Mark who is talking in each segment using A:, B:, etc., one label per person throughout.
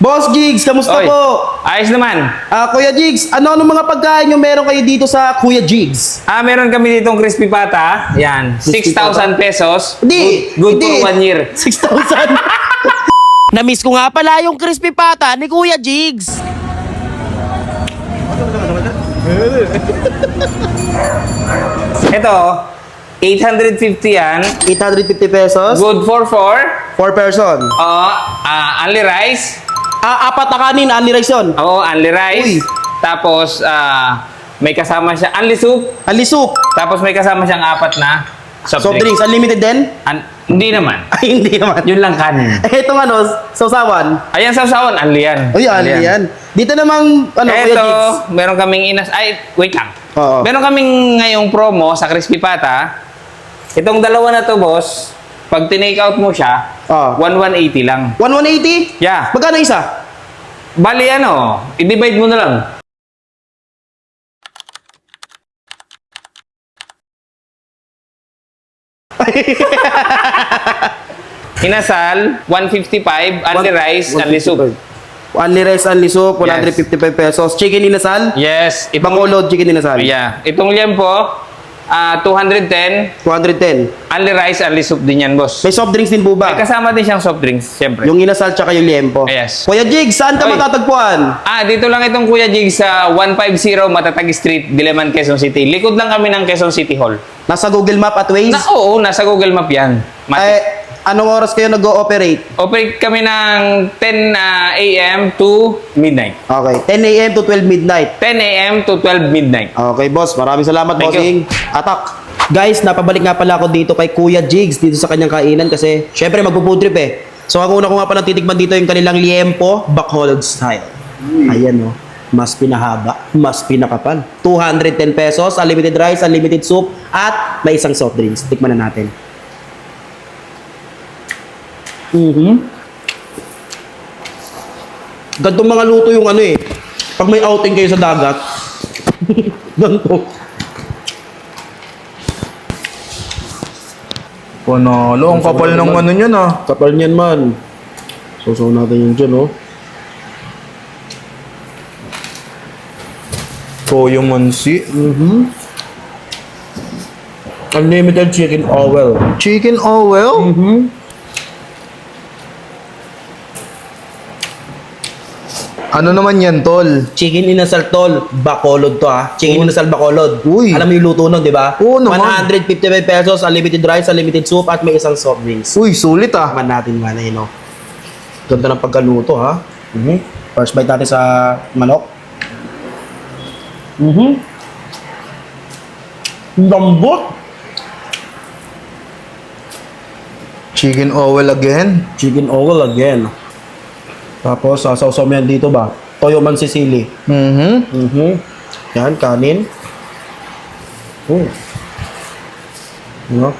A: Boss Jigs, kamusta
B: Oy,
A: po?
B: ayos naman.
A: Kuya Jigs, ano mga pagkain yung meron kayo dito sa Kuya Jigs?
B: Meron kami ditong crispy pata. Yan,
A: Crispy
B: 6,000 pesos.
A: Hindi,
B: Good
A: hindi.
B: for 1 year.
A: 6,000.
C: Namiss ko nga pala yung crispy pata ni Kuya Jigs.
B: Ito, 850 yan.
A: 850 pesos.
B: Good for 4.
A: 4 person.
B: Only rice.
A: Apat na kanin, only rice yun.
B: Oo, only rice.
A: Uy.
B: Tapos, may kasama siya, only soup.
A: Only soup.
B: Tapos may kasama siyang 4 na
A: Soft drinks, unlimited din?
B: Hindi naman.
A: Ay, hindi naman.
B: Yun lang kanin.
A: Itong ano, sausawan.
B: Ayan, sasawan, only yan.
A: Uy, only yan. Dito namang, Kuya
B: Eto,
A: Jigs.
B: meron kaming wait lang.
A: Oo.
B: Meron kaming ngayong promo sa Crispy Pata. Itong dalawa na to, boss, pag tinake out mo siya,
A: Oo.
B: 1,180 lang.
A: 1,180?
B: Yeah.
A: Magkano isa?
B: Bali i-divide mo na lang. Inasal, 155, only rice, only soup.
A: Only rice, only soup, 155 pesos. Chicken inasal?
B: Yes.
A: Bacolod chicken inasal?
B: Yeah. Itong liempo, 210,
A: 210.
B: only rice, only soup din yan, boss.
A: May soft drinks din po
B: May
A: ba?
B: kasama din siyang soft drinks, siyempre.
A: Yung inasal tsaka yung liempo.
B: Yes.
A: Kuya Jigs, saan ka
B: Oy.
A: matatagpuan?
B: Dito lang itong Kuya Jig sa 150 Matatag Street, Diliman, Quezon City. Likod lang kami ng Quezon City Hall.
A: Nasa Google Map at Waze?
B: Oo, nasa Google Map yan.
A: Anong oras kayo nag-ooperate?
B: Operate kami ng 10 a.m. to midnight.
A: Okay, 10 a.m. to 12 midnight.
B: 10 a.m. to 12 midnight.
A: Okay, boss. Maraming salamat,
B: Thank
A: bossing. Atak. Guys, napabalik nga pala ako dito kay Kuya Jigs dito sa kanyang kainan kasi syempre magpo-food trip eh. So ang una ko nga pala titikman dito yung kanilang liempo, Bacolod style. Ayan oh. Mas pinahaba, mas pinakapal. 210 pesos, unlimited rice, unlimited soup, at may isang soft drinks. Tikman na natin. Gantong mga luto yung ano eh. Pag may outing kayo sa dagat. Ganto.
D: Panalo, ang kapal ng ano niyan ah.
A: Kapal niyan man. Susaw natin yung dyan oh.
D: Toyo mansi.
A: Unlimited chicken oil.
D: Chicken oil? Ano naman yan, tol?
A: Chicken inasal tol, Bacolod to ah. Chicken inasal Bacolod.
D: Uy.
A: Alam mo yung luto nun, di ba?
D: Oo naman.
A: 155 pesos, unlimited rice, unlimited soup, at may isang soft drinks.
D: Uy, sulit ah.
A: Tikman natin man eh, no? Ganda ng pagkaluto ha. First bite natin sa manok. Lambot.
D: Chicken oil again.
A: Chicken oil again. Tapos, sasaw-saw mo yan dito ba? Toyo man sisili. Yan, kanin. No?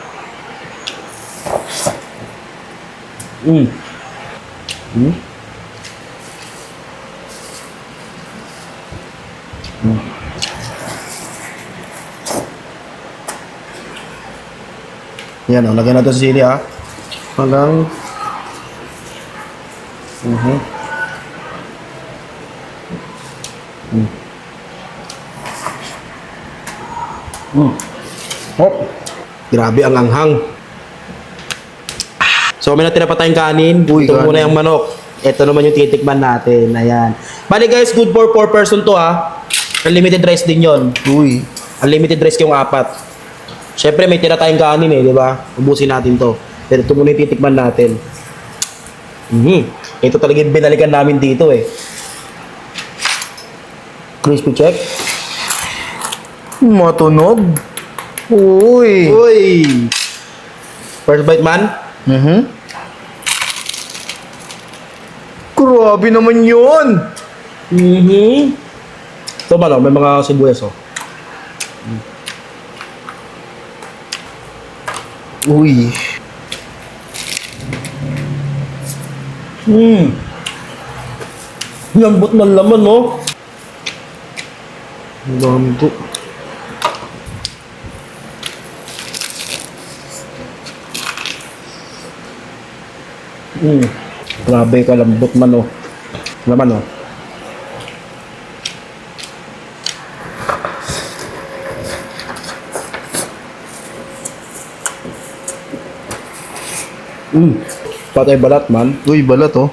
A: Yan, oh, lagyan natin sa sili ha. Hanggang Hop. Grabe ang anghang. So may natira pa tayong kanin. Ito
D: kanin.
A: muna yung manok. Ito naman yung titikman natin. Ayan. Bali guys, good for 4 person to ha. Unlimited rice din yon.
D: Uy.
A: Unlimited rice yung 4. Siyempre may tira tayong kanin eh, di ba? Ubusin natin to. Pero ito muna yung titikman natin. Ito talaga yung binalikan namin dito eh. Crispy check.
D: Matunog. Uy.
A: Uy! First bite man.
D: Grabe naman yun.
A: Ito ba may mga sibuyas oh.
D: Uy.
A: Lambot ng laman no. Lambot. Grabe kalambot man oh. Naman oh. Patay balat man.
D: Uy, balat oh.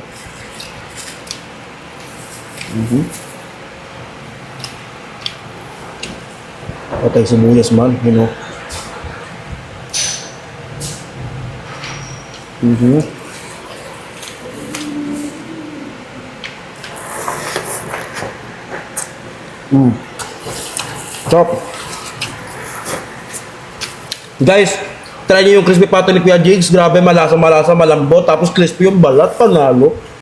A: Patay sibuyas man, you know. Chop. Guys, try niyo yung crispy pato ni Kuya Jigs. Grabe, malasa, malambot. Tapos crispy yung balat, panalo.